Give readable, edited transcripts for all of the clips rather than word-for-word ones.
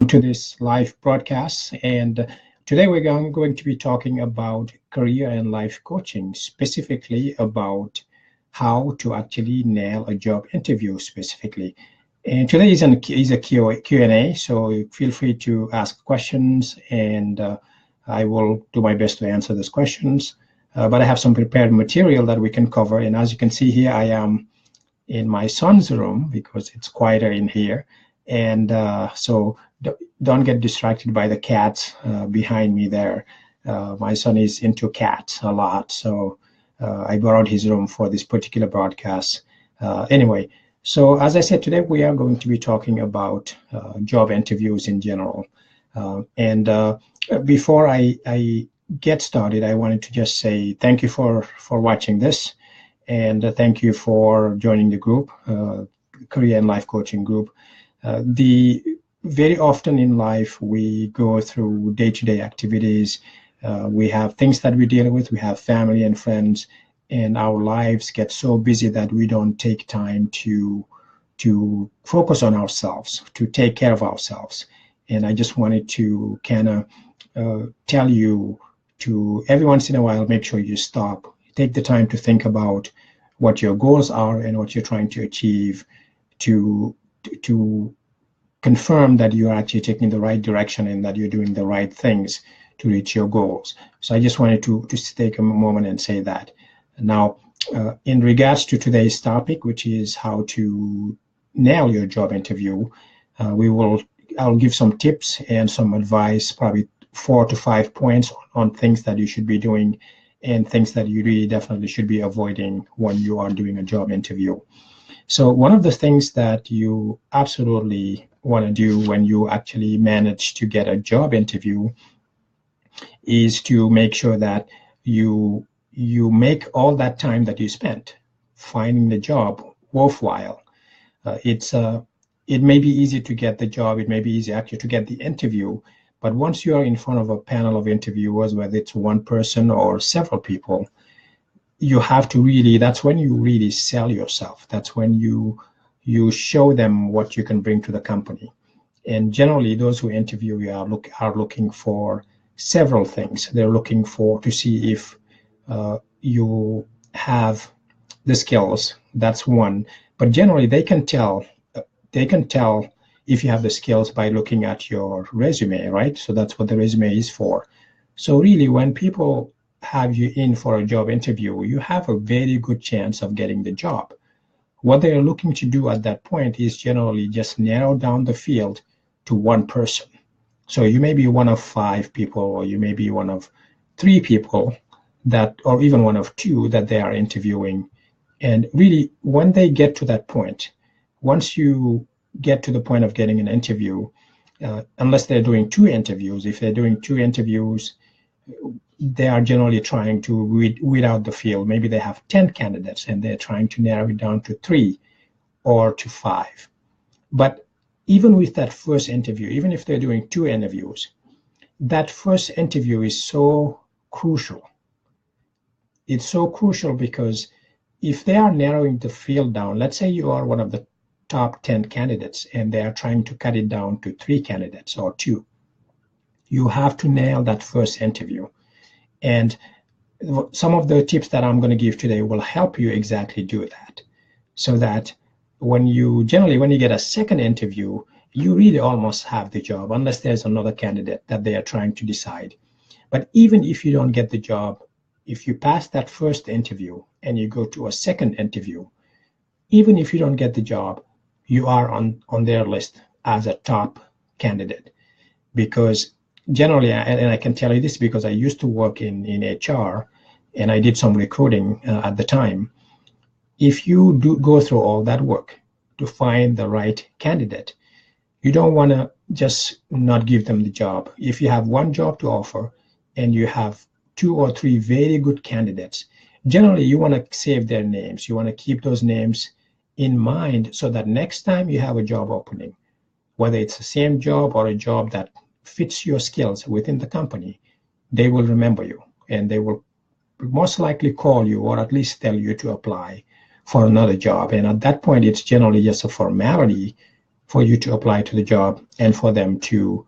to this live broadcast. And today we're going to be talking about career and life coaching, specifically about how to actually nail a job interview specifically. And today is a Q&A, so feel free to ask questions, and I will do my best to answer those questions. But I have some prepared material that we can cover. And as you can see here, I am in my son's room because it's quieter in here. And so don't get distracted by the cats behind me there. My son is into cats a lot, so I borrowed his room for this particular broadcast. Anyway, so as I said, today we are going to be talking about job interviews in general. And before I get started, I wanted to just say thank you for watching this, and thank you for joining the group, Career and Life Coaching Group. Very often in life, we go through day-to-day activities. We have things that we deal with. We have family and friends, and our lives get so busy that we don't take time to focus on ourselves, to take care of ourselves. And I just wanted to kind of tell you to every once in a while, make sure you stop, take the time to think about what your goals are and what you're trying to achieve, to confirm that you're actually taking the right direction and that you're doing the right things to reach your goals. So I just wanted to take a moment and say that. Now, in regards to today's topic, which is how to nail your job interview, I'll give some tips and some advice, probably 4 to 5 points on things that you should be doing and things that you really definitely should be avoiding when you are doing a job interview. So one of the things that you absolutely want to do when you actually manage to get a job interview is to make sure that you make all that time that you spent finding the job worthwhile. It may be easy to get the job, it may be easy actually to get the interview, but once you are in front of a panel of interviewers, whether it's one person or several people, you have to really, that's when you really sell yourself. That's when you show them what you can bring to the company. And generally, those who interview you are looking for several things. They're looking to see if you have the skills. That's one. But generally, they can tell if you have the skills by looking at your resume, right? So that's what the resume is for. So really, when people have you in for a job interview, you have a very good chance of getting the job. What they're looking to do at that point is generally just narrow down the field to one person. So you may be one of 5 people, or you may be one of 3 people or even one of 2 that they are interviewing. And really, when they get to that point, once you get to the point of getting an interview, unless they're doing 2 interviews, if they're doing 2 interviews, they are generally trying to weed out the field. Maybe they have 10 candidates and they're trying to narrow it down to 3 or to 5. But even with that first interview, even if they're doing 2 interviews, that first interview is so crucial. It's so crucial because if they are narrowing the field down, let's say you are one of the top 10 candidates and they are trying to cut it down to 3 candidates or 2, you have to nail that first interview. And some of the tips that I'm going to give today will help you exactly do that, so that when you get a second interview, you really almost have the job, unless there's another candidate that they are trying to decide. But even if you don't get the job, if you pass that first interview and you go to a second interview, even if you don't get the job, you are on their list as a top candidate. Because generally, and I can tell you this because I used to work in HR and I did some recruiting at the time. If you do go through all that work to find the right candidate, you don't want to just not give them the job. If you have one job to offer and you have 2 or 3 very good candidates, generally you want to save their names. You want to keep those names in mind so that next time you have a job opening, whether it's the same job or a job that fits your skills within the company, they will remember you and they will most likely call you or at least tell you to apply for another job. And at that point, it's generally just a formality for you to apply to the job and for them to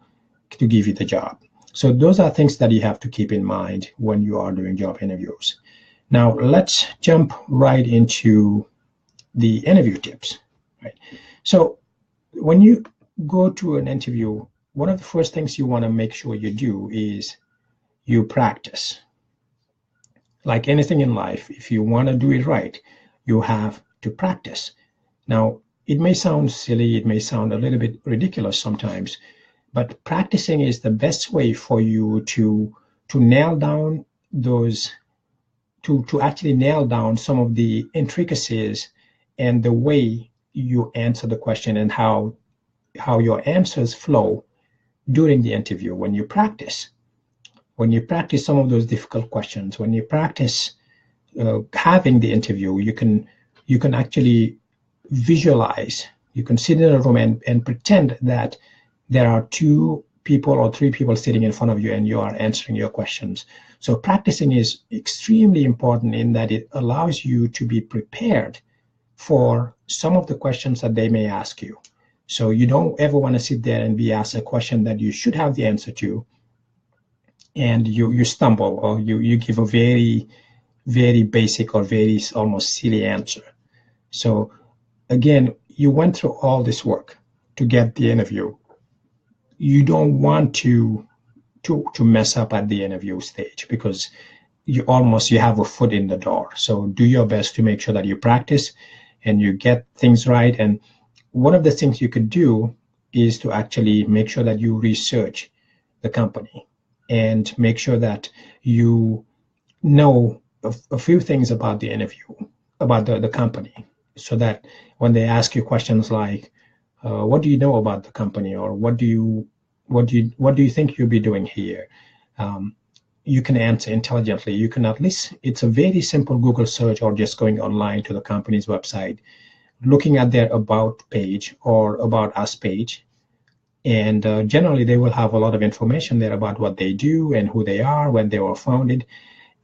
give you the job. So those are things that you have to keep in mind when you are doing job interviews. Now let's jump right into the interview tips. Right. So when you go to an interview, one of the first things you want to make sure you do is you practice. Like anything in life, if you want to do it right, you have to practice. Now, it may sound silly, it may sound a little bit ridiculous sometimes, but practicing is the best way for you to nail down those, to actually nail down some of the intricacies and the way you answer the question and how your answers flow during the interview. When you practice some of those difficult questions, when you practice having the interview, you can actually visualize, you can sit in a room and pretend that there are 2 people or 3 people sitting in front of you and you are answering your questions. So practicing is extremely important in that it allows you to be prepared for some of the questions that they may ask you. So you don't ever want to sit there and be asked a question that you should have the answer to, and you stumble, or you give a very, very basic or very almost silly answer. So again, you went through all this work to get the interview. You don't want to mess up at the interview stage, because you have a foot in the door. So do your best to make sure that you practice and you get things right. And one of the things you could do is to actually make sure that you research the company and make sure that you know a few things about the interview, about the company, so that when they ask you questions like, what do you know about the company, or what do you think you'll be doing here, you can answer intelligently. You can at least, it's a very simple Google search or just going online to the company's website, looking at their about page or about us page. And generally they will have a lot of information there about what they do and who they are, when they were founded.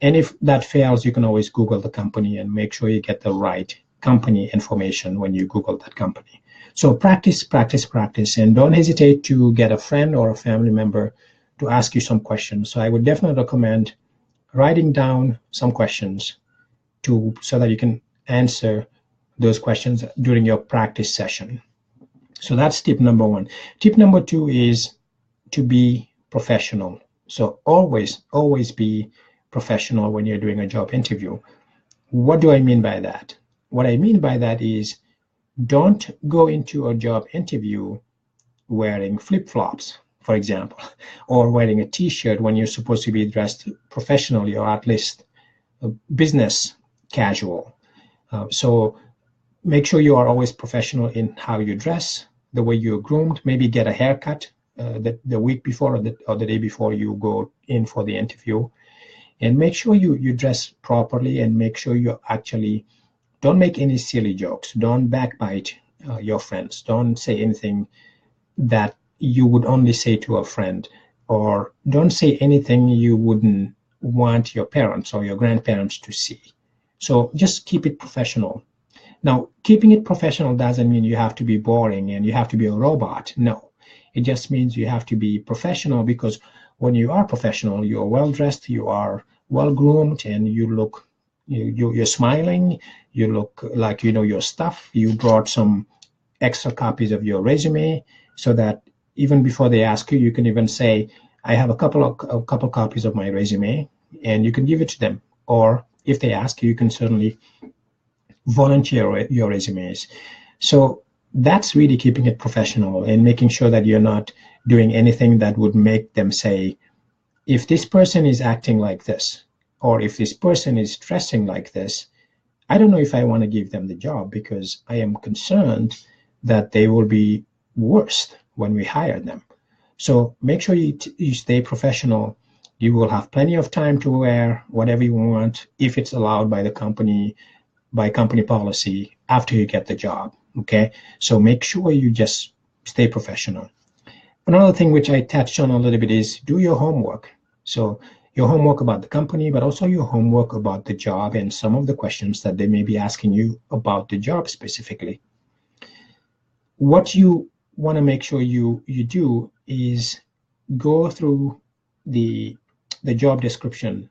And if that fails, you can always Google the company and make sure you get the right company information when you Google that company. So practice, practice, practice, and don't hesitate to get a friend or a family member to ask you some questions. So I would definitely recommend writing down some questions so that you can answer those questions during your practice session. So that's tip number 1. Tip number 2 is to be professional. So always be professional when you're doing a job interview. What do I mean by that? What I mean by that is, don't go into a job interview wearing flip-flops, for example, or wearing a t-shirt when you're supposed to be dressed professionally, or at least business casual. So make sure you are always professional in how you dress, the way you're groomed. Maybe get a haircut the week before or the day before you go in for the interview. And make sure you dress properly, and make sure you actually don't make any silly jokes. Don't backbite your friends. Don't say anything that you would only say to a friend, or don't say anything you wouldn't want your parents or your grandparents to see. So just keep it professional. Now, keeping it professional doesn't mean you have to be boring and you have to be a robot. No, it just means you have to be professional, because when you are professional, you're well dressed, you are well groomed, and you're smiling, you look like you know your stuff. You brought some extra copies of your resume, so that even before they ask you, you can even say, I have a couple copies of my resume, and you can give it to them. Or if they ask you, you can certainly volunteer your resumes. So that's really keeping it professional and making sure that you're not doing anything that would make them say, if this person is acting like this, or if this person is dressing like this, I don't know if I want to give them the job, because I am concerned that they will be worse when we hire them. So make sure you stay professional. You will have plenty of time to wear whatever you want, if it's allowed by the company, by company policy, after you get the job. Okay, so make sure you just stay professional. Another thing which I touched on a little bit is do your homework. So your homework about the company, but also your homework about the job and some of the questions that they may be asking you about the job specifically. What you want to make sure you do is go through the job description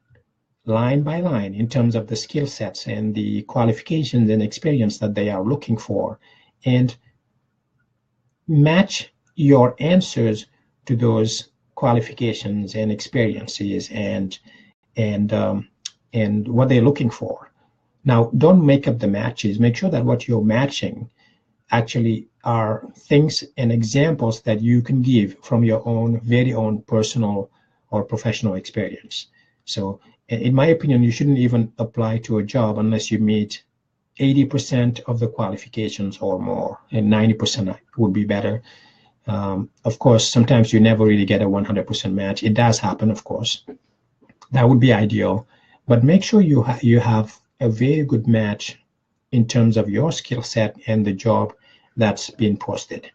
line by line in terms of the skill sets and the qualifications and experience that they are looking for, and match your answers to those qualifications and experiences and what they're looking for. Now, don't make up the matches. Make sure that what you're matching actually are things and examples that you can give from your own very own personal or professional experience. So in my opinion, you shouldn't even apply to a job unless you meet 80% of the qualifications or more, and 90% would be better. Of course, sometimes you never really get a 100% match. It does happen, of course. That would be ideal, but make sure you have a very good match in terms of your skill set and the job that's been posted.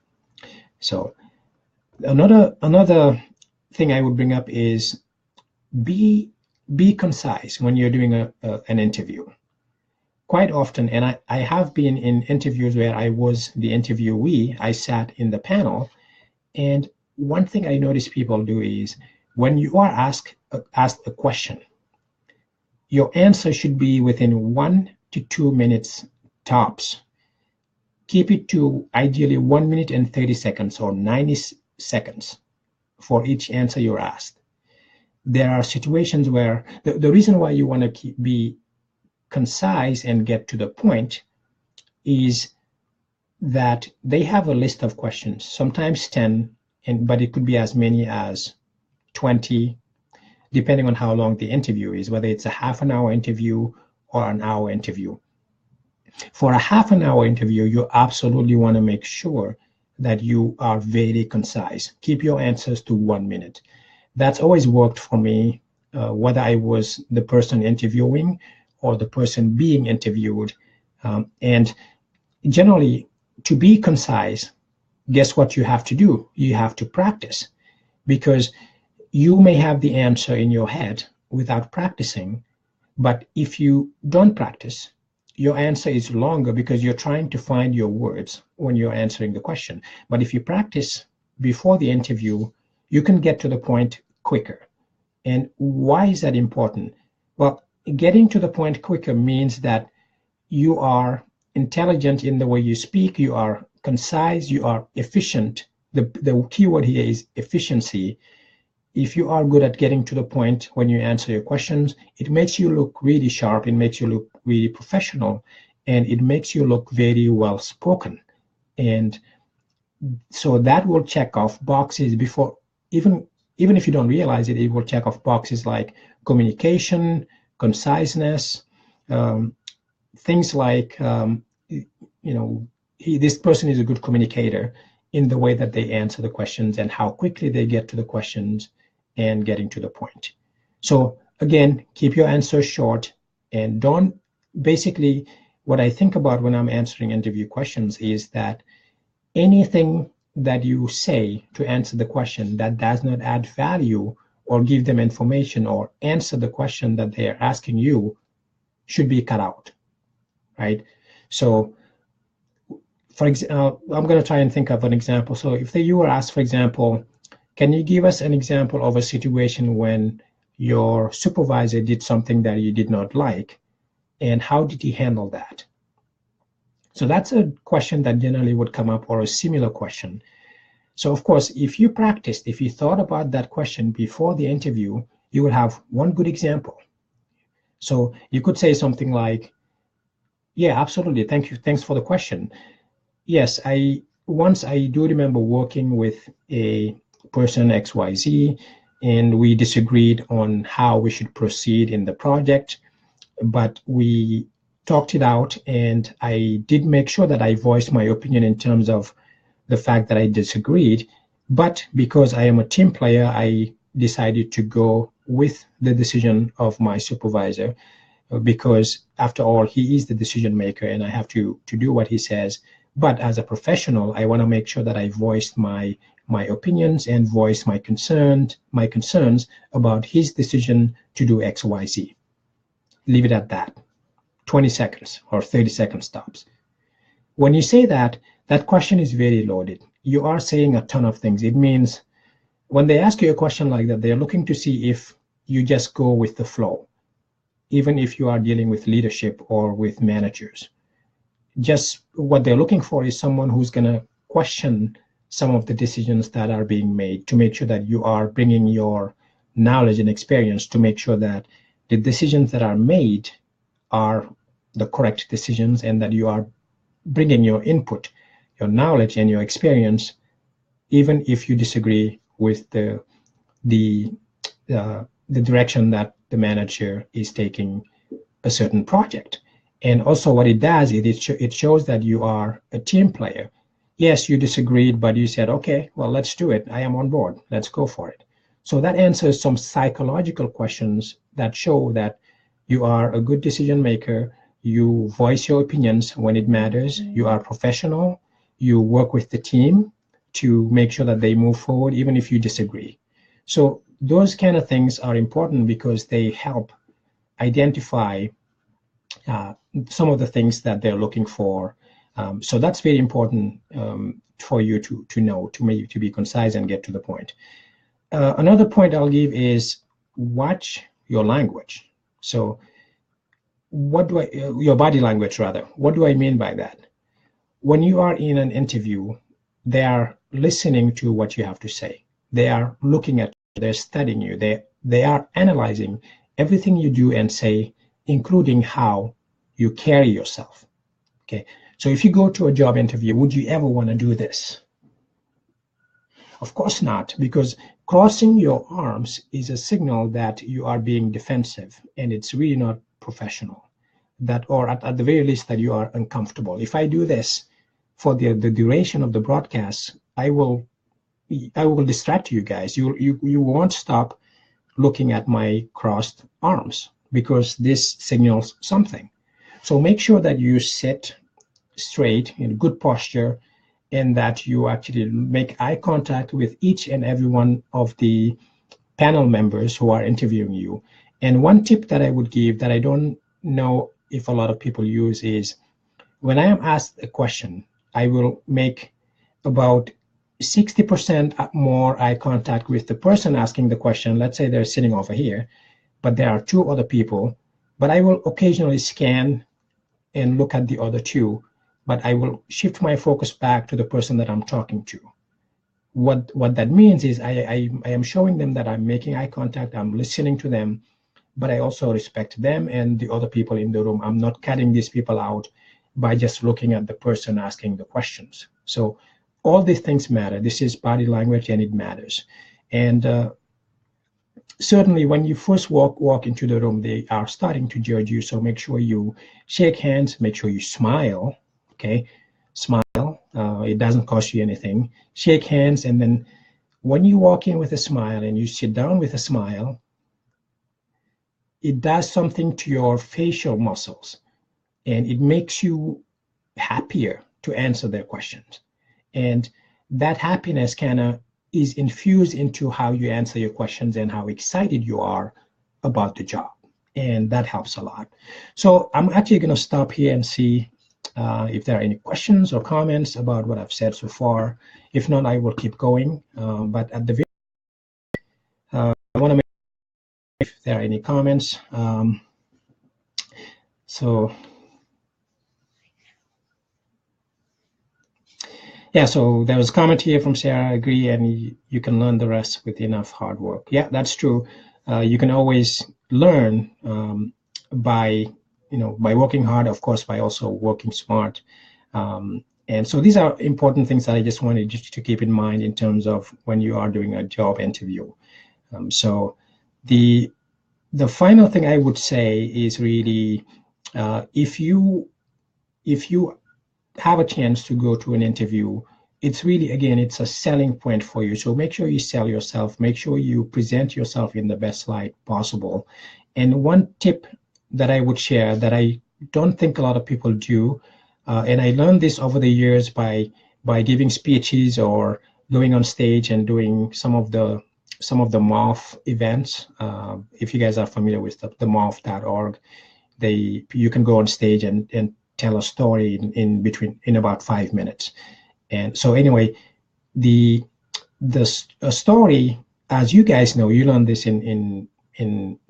So another thing I would bring up is be concise when you're doing an interview. Quite often, and I have been in interviews where I was the interviewee, I sat in the panel, and one thing I notice people do is when you are asked a question, your answer should be within 1 to 2 minutes tops. Keep it to ideally 1 minute and 30 seconds or 90 seconds for each answer you're asked. There are situations where the reason why you want to be concise and get to the point is that they have a list of questions, sometimes 10, but it could be as many as 20, depending on how long the interview is, whether it's a half an hour interview or an hour interview. For a half an hour interview, you absolutely want to make sure that you are very concise. Keep your answers to 1 minute. That's always worked for me, whether I was the person interviewing or the person being interviewed. And generally, to be concise, guess what you have to do? You have to practice, because you may have the answer in your head without practicing, but if you don't practice, your answer is longer because you're trying to find your words when you're answering the question. But if you practice before the interview, you can get to the point quicker. And why is that important? Well, getting to the point quicker means that you are intelligent in the way you speak, you are concise, you are efficient. The key word here is efficiency. If you are good at getting to the point when you answer your questions, it makes you look really sharp, it makes you look really professional, and it makes you look very well spoken. And so that will check off boxes before, even if you don't realize it, it will check off boxes like communication, conciseness, things like, this person is a good communicator in the way that they answer the questions and how quickly they get to the questions and getting to the point. So again, keep your answers short, and don't, basically what I think about when I'm answering interview questions is that anything that you say to answer the question that does not add value or give them information or answer the question that they are asking you should be cut out, right? So for example, I'm going to try and think of an example. So if you were asked, for example, can you give us an example of a situation when your supervisor did something that you did not like, and how did he handle that? So that's a question that generally would come up, or a similar question. So of course, if you practiced, if you thought about that question before the interview, you would have one good example. So you could say something like, yeah, absolutely, thank you, thanks for the question. Yes, I do remember working with a person XYZ, and we disagreed on how we should proceed in the project, but we talked it out, and I did make sure that I voiced my opinion in terms of the fact that I disagreed. But because I am a team player, I decided to go with the decision of my supervisor, because after all, he is the decision maker and I have to do what he says. But as a professional, I want to make sure that I voiced my opinions and voiced my concerns about his decision to do X, Y, Z. Leave it at that. 20 seconds or 30 seconds tops. When you say that, that question is very loaded. you are saying a ton of things. It means when they ask you a question like that, they're looking to see if you just go with the flow, even if you are dealing with leadership or with managers. Just what they're looking for is someone who's going to question some of the decisions that are being made, to make sure that you are bringing your knowledge and experience to make sure that the decisions that are made are the correct decisions, and that you are bringing your input, your knowledge, and your experience, even if you disagree with the direction that the manager is taking a certain project. And also what it does is it shows that you are a team player. Yes, you disagreed, but you said, okay, well, let's do it. I am on board. Let's go for it. So that answers some psychological questions that show that you are a good decision maker. You voice your opinions when it matters. You are professional. You work with the team to make sure that they move forward, even if you disagree. So those kind of things are important because they help identify some of the things that they're looking for. So that's very important for you to know, to be concise and get to the point. Another point I'll give is watch your language. So your body language rather. What do I mean by that? When you are in an interview, they are listening to what you have to say. They are looking at you, they're studying you, they are analyzing everything you do and say, including how you carry yourself. Okay, so if you go to a job interview, would you ever want to do this? Of course not, because crossing your arms is a signal that you are being defensive, and it's really not professional. That, or at the very least, that you are uncomfortable. If I do this for the duration of the broadcast, I will distract you guys. You won't stop looking at my crossed arms, because this signals something. So make sure that you sit straight in good posture, and that you actually make eye contact with each and every one of the panel members who are interviewing you. And one tip that I would give that I don't know if a lot of people use is, when I am asked a question, I will make about 60% more eye contact with the person asking the question. Let's say they're sitting over here, but there are two other people, but I will occasionally scan and look at the other two, but I will shift my focus back to the person that I'm talking to. What that means is I am showing them that I'm making eye contact, I'm listening to them, but I also respect them and the other people in the room. I'm not cutting these people out by just looking at the person asking the questions. So all these things matter. This is body language, and it matters. And certainly when you first walk into the room, they are starting to judge you. So make sure you shake hands, make sure you smile, okay? Smile, it doesn't cost you anything. Shake hands, and then when you walk in with a smile and you sit down with a smile, it does something to your facial muscles, and it makes you happier to answer their questions. And that happiness kind of is infused into how you answer your questions and how excited you are about the job. And that helps a lot. So I'm actually going to stop here and see if there are any questions or comments about what I've said so far. If not, I will keep going. But at the very I want to make sure if there are any comments. Yeah, so there was a comment here from Sarah. I agree, and you can learn the rest with enough hard work. Yeah, that's true. You can always learn by working hard, of course, by also working smart. And so these are important things that I just wanted you to keep in mind in terms of when you are doing a job interview. So the final thing I would say is really, if you have a chance to go to an interview, it's really, again, it's a selling point for you. So make sure you sell yourself, make sure you present yourself in the best light possible. And one tip that I would share that I don't think a lot of people do, and I learned this over the years by giving speeches or going on stage and doing some of the MOF events. If you guys are familiar with the MOF.org, you can go on stage and tell a story in about 5 minutes. And so anyway, a story, as you guys know, you learned this in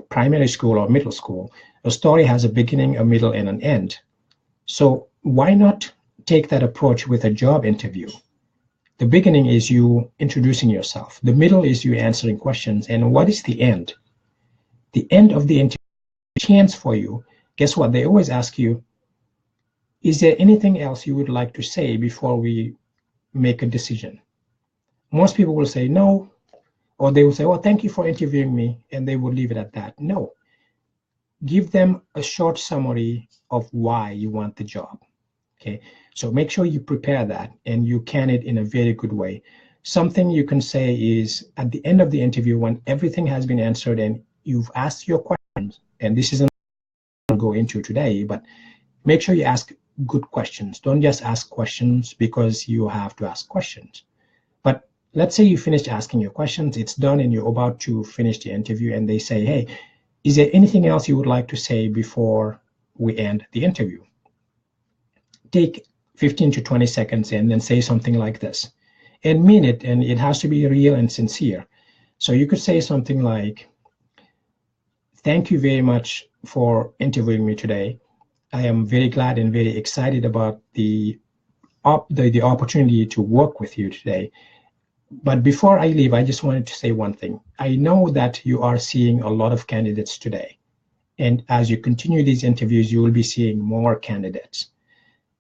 primary school or middle school. A story has a beginning, a middle, and an end. So why not take that approach with a job interview? The beginning is you introducing yourself. The middle is you answering questions. And what is the end? The end of the interview, chance for you. Guess what? They always ask you, is there anything else you would like to say before we make a decision? Most people will say no, or they will say, well, thank you for interviewing me, and they will leave it at that. No. Give them a short summary of why you want the job. Okay, so make sure you prepare that and you can it in a very good way. Something you can say is at the end of the interview, when everything has been answered and you've asked your questions, and this isn't what I'll go into today, but make sure you ask good questions. Don't just ask questions because you have to ask questions. But let's say you finished asking your questions, it's done, and you're about to finish the interview, and they say, hey, is there anything else you would like to say before we end the interview? Take 15 to 20 seconds and then say something like this and mean it, and it has to be real and sincere. So you could say something like, thank you very much for interviewing me today. I am very glad and very excited about the opportunity to work with you today. But before I leave, I just wanted to say one thing. I know that you are seeing a lot of candidates today. And as you continue these interviews, you will be seeing more candidates.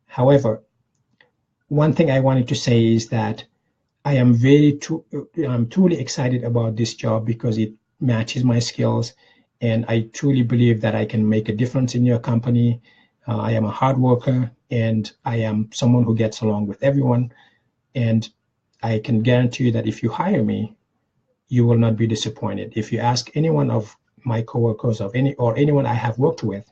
However, one thing I wanted to say is that I am I'm truly excited about this job because it matches my skills, and I truly believe that I can make a difference in your company. I am a hard worker, and I am someone who gets along with everyone, and I can guarantee you that if you hire me, you will not be disappointed. If you ask anyone of my coworkers or anyone I have worked with,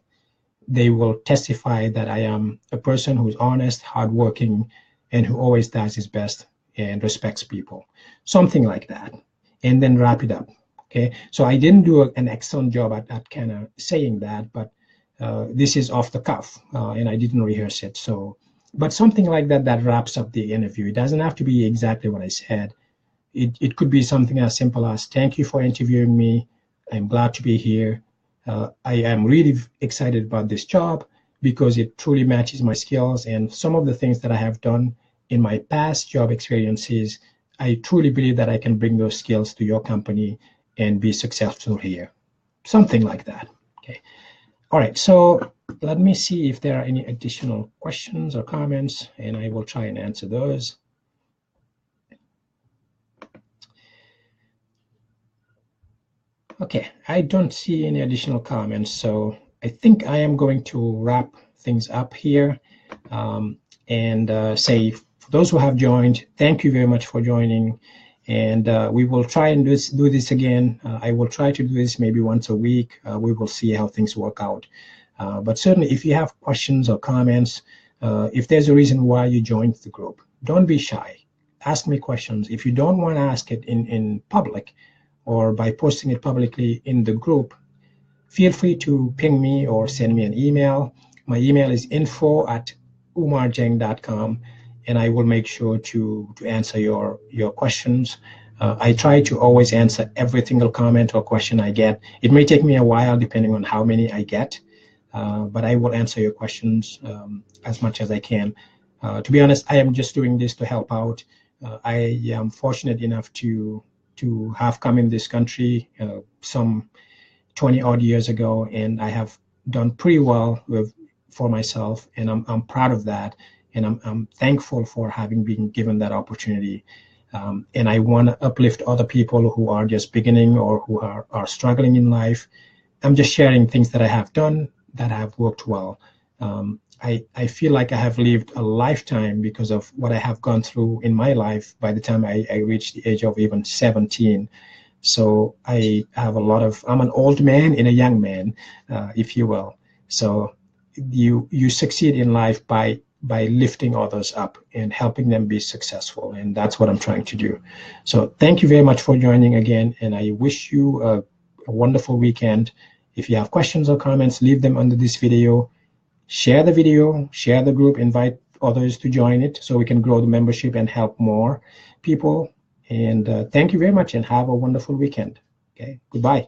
they will testify that I am a person who's honest, hardworking, and who always does his best and respects people. Something like that. And then wrap it up. Okay. So I didn't do an excellent job at kind of saying that, but this is off the cuff, and I didn't rehearse it. So, but something like that that wraps up the interview. It doesn't have to be exactly what I said. It could be something as simple as, thank you for interviewing me. I'm glad to be here. I am really excited about this job because it truly matches my skills, and some of the things that I have done in my past job experiences, I truly believe that I can bring those skills to your company and be successful here. Something like that. Okay. All right. So let me see if there are any additional questions or comments, and I will try and answer those. Okay, I don't see any additional comments, so I think I am going to wrap things up here and say, for those who have joined, thank you very much for joining, and we will try and do this again. I will try to do this maybe once a week. We will see how things work out. But certainly, if you have questions or comments, if there's a reason why you joined the group, don't be shy. Ask me questions. If you don't want to ask it in public, or by posting it publicly in the group, feel free to ping me or send me an email. My email is info@umarjeng.com, and I will make sure to answer your questions. I try to always answer every single comment or question I get. It may take me a while depending on how many I get, but I will answer your questions as much as I can. To be honest, I am just doing this to help out. I am fortunate enough to have come in this country some 20 odd years ago, and I have done pretty well for myself, and I'm proud of that, and I'm thankful for having been given that opportunity. And I want to uplift other people who are just beginning or who are struggling in life. I'm just sharing things that I have done that have worked well. I feel like I have lived a lifetime because of what I have gone through in my life by the time I reached the age of even 17. So I have I'm an old man and a young man, if you will. So you succeed in life by lifting others up and helping them be successful. And that's what I'm trying to do. So thank you very much for joining again. And I wish you a wonderful weekend. If you have questions or comments, leave them under this video. Share the video, share the group, invite others to join it so we can grow the membership and help more people. And thank you very much and have a wonderful weekend. Okay, goodbye.